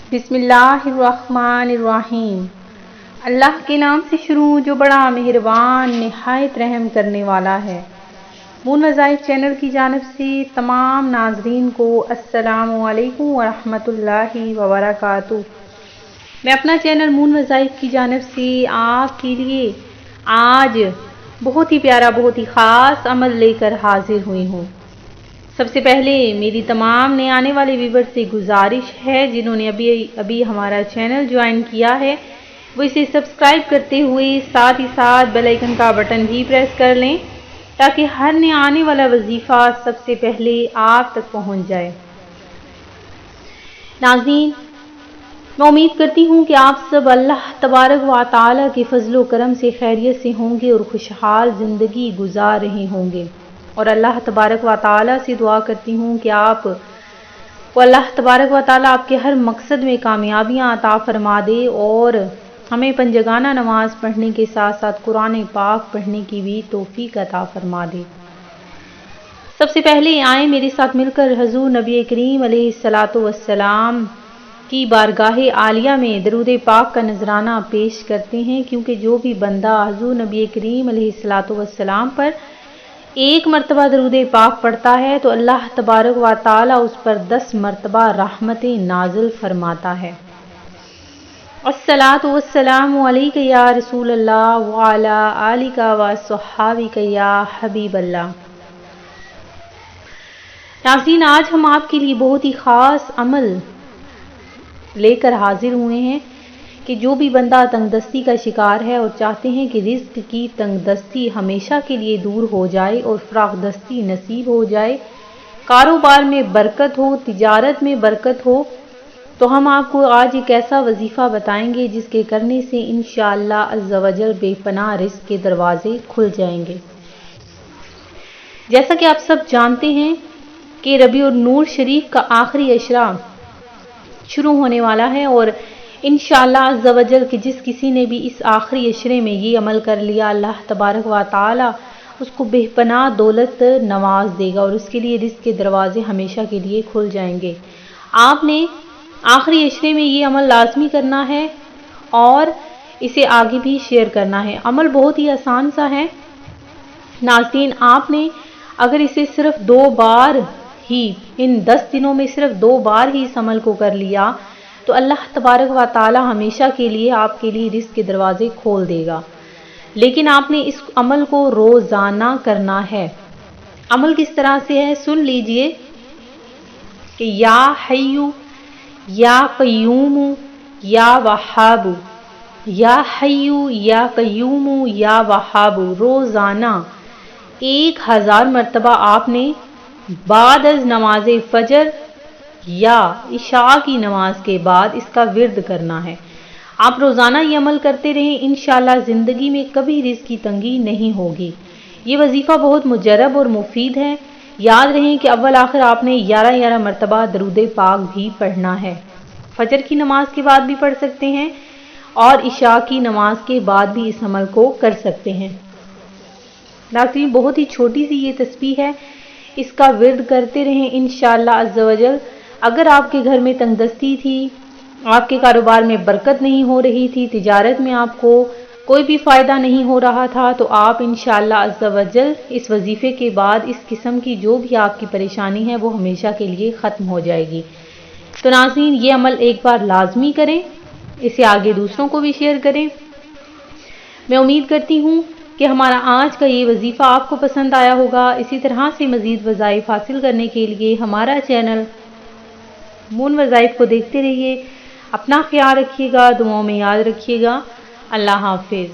बिस्मिल्लाहिर्रहमानिर्रहीम। अल्लाह के नाम से शुरू जो बड़ा मेहरबान निहायत रहम करने वाला है। मून वज़ाइफ चैनल की जानिब से तमाम नाज़रीन को अस्सलामु अलैकुम व रहमतुल्लाहि व बरकातुहू। मैं अपना चैनल मून वज़ाइफ की जानिब से आपके लिए आज बहुत ही प्यारा, बहुत ही ख़ास अमल लेकर हाजिर हुई हूँ। सबसे पहले मेरी तमाम नए आने वाले व्यूअर्स से गुजारिश है, जिन्होंने अभी हमारा चैनल ज्वाइन किया है, वो इसे सब्सक्राइब करते हुए साथ ही साथ बेल आइकन का बटन भी प्रेस कर लें, ताकि हर नए आने वाला वजीफ़ा सबसे पहले आप तक पहुंच जाए। नाज़रीन, मैं उम्मीद करती हूँ कि आप सब अल्लाह तबारक व तआला के फजलो करम से खैरियत से होंगे और खुशहाल ज़िंदगी गुजार रहे होंगे। और अल्लाह तबारक व तआला से दुआ करती हूँ कि अल्लाह तबारक व तआला आपके हर मकसद में कामयाबियाँ अता फरमा दे और हमें पंजगाना नमाज पढ़ने के साथ साथ कुरान पाक पढ़ने की भी तौफीक अता फरमा दे। सबसे पहले आए मेरे साथ मिलकर हजूर नबी करीम अलैहिस्सलातु वस्सलाम की बारगाहे आलिया में दरूद पाक का नजराना पेश करते हैं, क्योंकि जो भी बंदा हजूर नबी करीम अलैहिस्सलातु वस्सलाम पर एक मरतबा दरूद पाक पढ़ता है तो अल्लाह तबारक व तआला उस पर 10 मरतबा रहमतें नाजिल फरमाता है। अस्सलातु वस्सलामु अलैका या रसूल अल्लाह व अला आलिका व अस्हाबिका या हबीब अल्लाह। नाज़रीन, आज हम आपके लिए बहुत ही ख़ास अमल लेकर हाजिर हुए हैं कि जो भी बंदा तंगदस्ती का शिकार है और चाहते हैं कि रिज़्क की तंगदस्ती हमेशा के लिए दूर हो जाए और फ़राग़दस्ती नसीब हो जाए, कारोबार में बरकत हो, तिजारत में बरकत हो, तो हम आपको आज एक ऐसा वजीफ़ा बताएंगे जिसके करने से इंशाअल्लाह अज़्ज़ा वजल बेपनाह रिज़्क के दरवाजे खुल जाएंगे। जैसा कि आप सब जानते हैं कि रबीउल नूर शरीफ का आखिरी अशरा शुरू होने वाला है और इंशाअल्लाह अज़्ज़ा वजल कि जिस किसी ने भी इस आखिरी अशरे में ये अमल कर लिया, अल्लाह तबारक व तआला उसको बेपनाह दौलत नवाज देगा और उसके लिए रिज़्क के दरवाजे हमेशा के लिए खुल जाएंगे। आपने आखिरी अशरे में ये अमल लाजमी करना है और इसे आगे भी शेयर करना है। अमल बहुत ही आसान सा है नाज़रीन। आपने अगर इसे सिर्फ 2 बार ही, इन 10 दिनों में सिर्फ 2 बार ही इस अमल को कर लिया तो अल्लाह तबारक व तआला हमेशा के लिए आपके लिए रिज़्क के दरवाजे खोल देगा। लेकिन आपने इस अमल को रोज़ाना करना है। अमल किस तरह से है सुन लीजिए कि या हय्यु या क़य्यूमु या वहाबु, या हय्यु या क़य्यूमु या वहाबु, रोज़ाना 1000 मरतबा आपने बाद अज़ नमाज फजर या इशा की नमाज के बाद इसका विर्द करना है। आप रोज़ाना ये अमल करते रहें, इंशाअल्लाह ज़िंदगी में कभी रिज़्क की तंगी नहीं होगी। ये वजीफ़ा बहुत मुजर्रब और मुफीद है। याद रहें कि अव्वल आखिर आपने 11 मरतबा दरूद पाक भी पढ़ना है। फजर की नमाज के बाद भी पढ़ सकते हैं और इशा की नमाज के बाद भी इस अमल को कर सकते हैं। नाज़रीन, बहुत ही छोटी सी ये तस्बीह है, इसका विर्द करते रहें इंशाअल्लाह अज़्ज़ा वजल। अगर आपके घर में तंगदस्ती थी, आपके कारोबार में बरकत नहीं हो रही थी, तिजारत में आपको कोई भी फ़ायदा नहीं हो रहा था, तो आप इंशाअल्लाह अज़्ज़ा वजल इस वजीफ़े के बाद इस किस्म की जो भी आपकी परेशानी है वो हमेशा के लिए ख़त्म हो जाएगी। तो नाज़रीन, ये अमल एक बार लाजमी करें, इसे आगे दूसरों को भी शेयर करें। मैं उम्मीद करती हूँ कि हमारा आज का ये वजीफ़ा आपको पसंद आया होगा। इसी तरह से मज़ीद वज़ाइफ हासिल करने के लिए हमारा चैनल मून वज़ाइफ को देखते रहिए। अपना ख्याल रखिएगा, दुआओं में याद रखिएगा। अल्लाह हाफिज़।